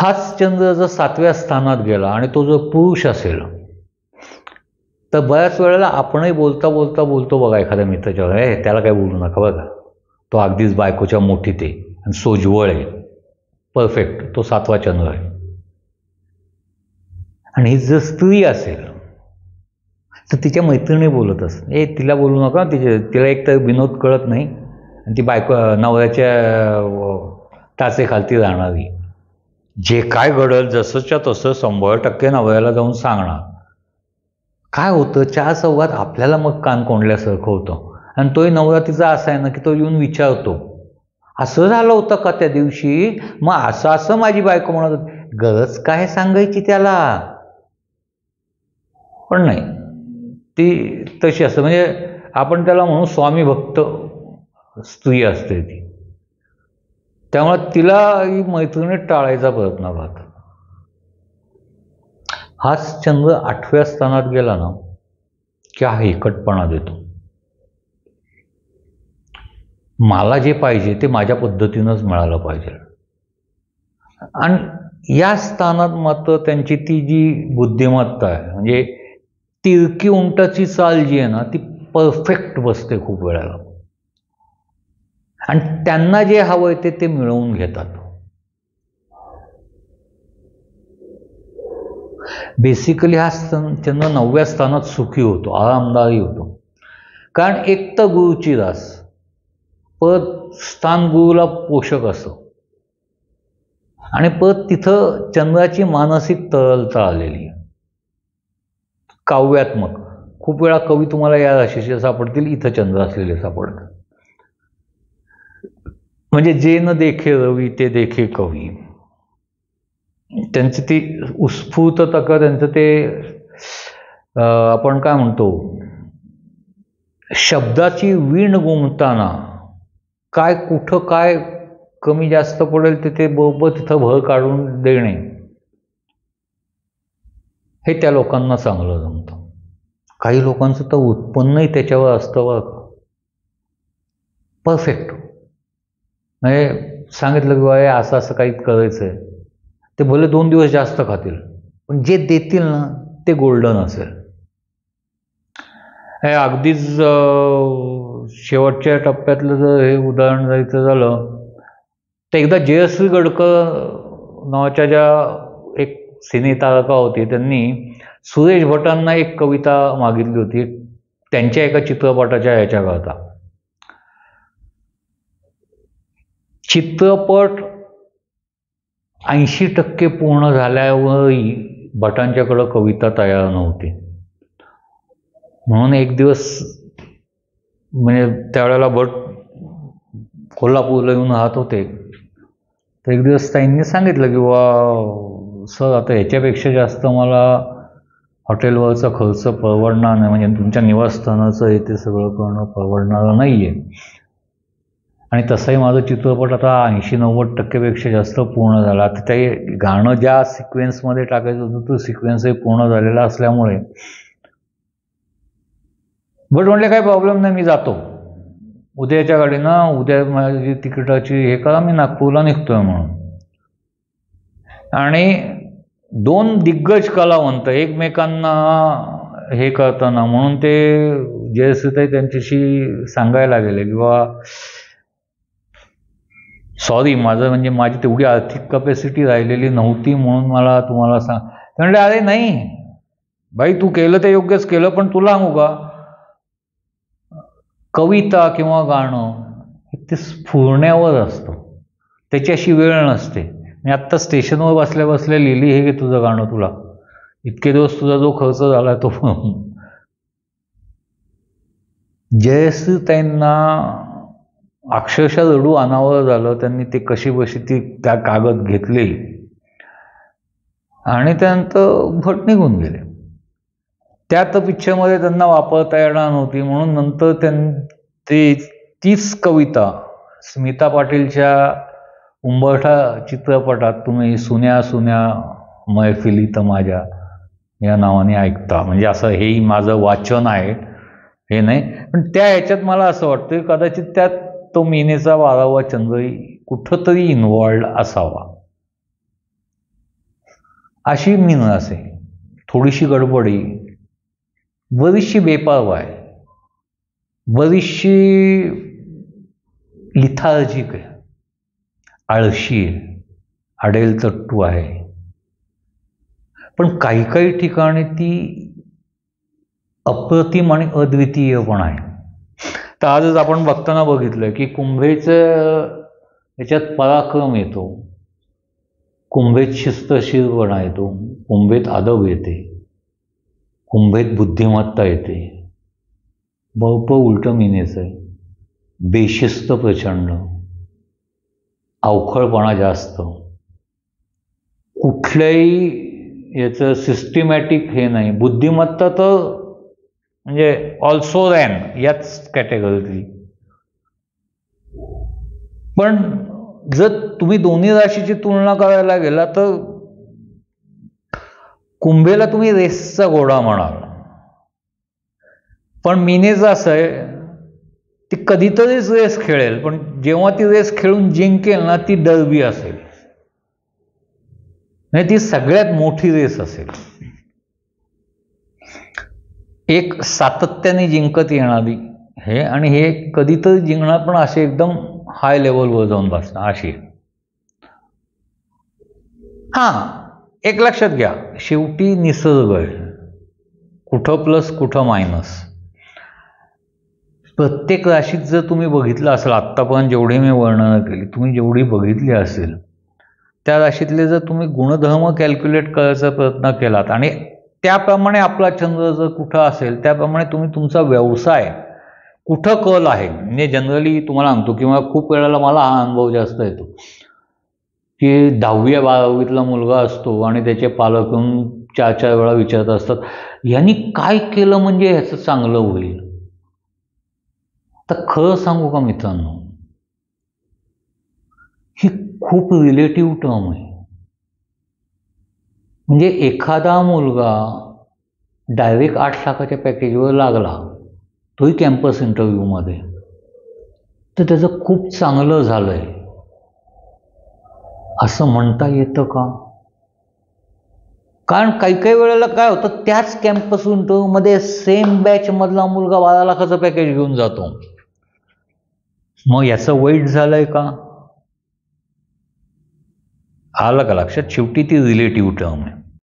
हाच चंद्र जर 7व्या स्थानात गेला आणि तो जर पुरुष असेल तर बऱ्याच वेळेला आपणही बोलतो बघा एखाद्या मित्राच्या, त्याला काय बोलू नका बघा, तो अगदीच बायकोच्या मुठीत आहे आणि सोज्वळ आहे, परफेक्ट, तो 7वा चंद्र आहे. आणि ही जर स्त्री असेल तर तिच्या मैत्रिणी बोलत असत, तिला बोलू नका, तिला एक तर विनोद कळत नाही आणि ती बायको नवऱ्याच्या टाचेखालती राहणारी, जे काय घडल जसंच्या तसं 100% नवऱ्याला जाऊन सांगणार. काय होतं, 4 चौघात आपल्याला मग कान कोंडल्यासारखं होतं. आणि तोही नवरा तिचा असा आहे ना की तो येऊन विचारतो, असं झालं होतं का त्या दिवशी, मग असं माझी बायको म्हणत होती. गरज काय सांगायची त्याला, पण नाही, ती तशी असते. म्हणजे आपण त्याला म्हणू स्वामी भक्त स्त्री असते ती. त्यामुळे तिला ही मैत्रिणी टाळायचा प्रयत्न करतात. हाच चंद्र 8व्या स्थानात गेला ना की हा एकटपणा देतो. मला जे पाहिजे ते माझ्या पद्धतीनंच मिळालं पाहिजे. आणि या स्थानात मात्र त्यांची ती जी बुद्धिमत्ता आहे, म्हणजे तिरकी उंटाची चाल जी आहे ना ती परफेक्ट बसते खूप वेळाला. आणि त्यांना जे हवं आहे ते मिळवून घेतात. बेसिकली हा चंद्र 9व्या स्थानात सुखी होतो, आरामदायी होतो. कारण एक तर गुरुची रास, परत स्थान गुरुला पोषक असतं आणि परत तिथं चंद्राची मानसिक तरलता आलेली आहे. काव्यात्मक, खूप वेळा कवी तुम्हाला या राशीचे सापडतील, इथं चंद्र असलेले सापडतात. म्हणजे जे न देखे रवी ते देखे कवी, त्यांची ती उत्स्फूर्तता का, त्यांचं ते आपण काय म्हणतो, शब्दाची वीण गुमताना काय कुठं काय कमी जास्त पडेल ते बरोबर तिथं भर काढून देणे, हे त्या लोकांना चांगलं जमतं. काही लोकांचं तर उत्पन्नही त्याच्यावर असतं बघ, परफेक्ट. म्हणजे सांगितलं की बाबा असं असं काही करायचं आहे, ते भले 2 दिवस जास्त खातील पण जे देतील ना ते गोल्डन असेल. हे अगदीच शेवटच्या टप्प्यातलं जर हे उदाहरण द्यायचं झालं तर एकदा जयश्री गडकर नावाच्या ज्या एक सिने तारका होती, त्यांनी सुरेश भटांना एक कविता मागितली होती त्यांच्या एका चित्रपटाच्या ह्याच्याकरता. चित्रपट 80% पूर्ण झाल्यावरही भटांच्याकडं कविता तयार नव्हती. म्हणून एक दिवस, म्हणजे त्यावेळेला भट कोल्हापूरला येऊन राहत होते, तर एक दिवस त्यांनी सांगितलं की वा सर, आता ह्याच्यापेक्षा जास्त मला हॉटेलवरचा खर्च परवडणार नाही, म्हणजे तुमच्या निवासस्थानाचं हे ते सगळं करणं परवडणारं नाही आहे. आणि तसंही माझं चित्रपट आता 80-90% जास्त पूर्ण झाला. आता ते गाणं ज्या सिक्वेन्समध्ये टाकायचं होतं तो सिक्वेन्सही पूर्ण झालेला असल्यामुळे बट म्हटले काही प्रॉब्लेम नाही, मी जातो उद्याच्या गाडीनं, उद्या माझी तिकिटाची हे करा, मी नागपूरला निघतोय म्हणून. आणि 2 दिग्गज कलावंत एकमेकांना हे करताना, म्हणून ते जयश्रीताई त्यांच्याशी सांगायला गेले की बाबा सॉरी, माझी तेवढी आर्थिक कॅपॅसिटी राहिलेली नव्हती म्हणून मला तुम्हाला सांग. ते म्हणले अरे नाही बाई, तू केलं ते योग्यच केलं, पण तुला सांगू का, कविता किंवा गाणं ते स्फुरण्यावर असतं, त्याच्याशी वेळ नसते. मी आत्ता स्टेशनवर बसल्या बसल्या लिहिली, हे घे तुझं गाणं, तुला इतके दिवस तुझा जो खर्च झाला तो. जयश्रीताईंना अक्षरशः रडू अनावर झालं. त्यांनी ते कशी बशी ती त्या कागद घेतले आणि त्यानंतर भट निघून गेले. त्यात पिक्चरमध्ये त्यांना वापरता येणार नव्हती, म्हणून नंतर तीच कविता स्मिता पाटीलच्या उंबरठा चित्रपटात तुम्ही सुन्या सुन्या मैफिलीत माझ्या या नावाने ऐकता. म्हणजे असं हेही माझं वाचन आहे, हे नाही, पण त्या ह्याच्यात मला असं वाटतं कदाचित त्यात तो मीनेचा 12वा चंद्रही कुठंतरी इन्व्हॉल्ड असावा. अशी मीनं असे, थोडीशी गडबडी, बरीचशी बेपर्वाई, बरीचशी लिथार्जिक आहे, आळशी आहे, अडेलचट्टू आहे. पण काही काही ठिकाणी ती अप्रतिम आणि अद्वितीय पण आहे. तर आजच आपण बघताना बघितलं की कुंभेचं याच्यात पराक्रम येतो, कुंभेत शिस्तशीरपणा येतो, कुंभेत अदब येते, कुंभेत बुद्धिमत्ता येते. बळप उलटं मीनेचं आहे, बेशिस्त प्रचंड, अवखळपणा जास्त, कुठल्याही याचं सिस्टमॅटिक हे नाही. बुद्धिमत्ता तर म्हणजे ऑल्सो रॅन याच कॅटेगरीतली. पण जर तुम्ही दोन्ही राशीची तुलना करायला गेला तर कुंभेला तुम्ही रेसचा घोडा म्हणाल, पण मीनेचं असं आहे ती कधीतरीच रेस खेळेल, पण जेव्हा ती रेस खेळून जिंकेल ना ती डर्बी असेल, नाही ती सगळ्यात मोठी रेस असेल. एक सातत्याने जिंकत येणारी हे, आणि हे कधीतरी जिंकणार पण असे एकदम हाय लेवलवर जाऊन बसणार अशी. एक लक्षात घ्या, शेवटी निसर्ग आहे, कुठं प्लस कुठं मायनस. प्रत्येक राशीत जर तुम्ही बघितलं असेल, आत्तापर्यंत जेवढी मी वर्णनं केली, तुम्ही जेवढी बघितली असेल, त्या राशीतले जर तुम्ही गुणधर्म कॅल्क्युलेट करायचा प्रयत्न केलात आणि त्याप्रमाणे आपला चंद्र जर कुठं असेल त्याप्रमाणे तुम्ही तुमचा व्यवसाय कुठं कल आहे. म्हणजे जनरली तुम्हाला सांगतो, किंवा खूप वेळेला मला हा अनुभव जास्त येतो की 10वी 12वीतला मुलगा असतो आणि त्याचे पालक येऊन 4-4 वेळा विचारत असतात, यांनी काय केलं म्हणजे ह्याचं चांगलं होईल. तर खरं सांगू का मित्रांनो, ही खूप रिलेटिव्ह टर्म आहे. म्हणजे एखादा मुलगा डायरेक्ट 8 लाखाच्या पॅकेजवर लागला, तोही कॅम्पस इंटरव्ह्यूमध्ये, तर त्याचं खूप चांगलं झालंय असं म्हणता येतं का? कारण काही काही वेळेला काय होतं, त्याच कॅम्पस इंटरव्ह्यूमध्ये सेम बॅच मधला मुलगा 12 लाखाचं पॅकेज घेऊन जातो. मग याचं वाईट झालंय का? आलं का लक्षात? शेवटी ती रिलेटिव्ह टर्म आहे.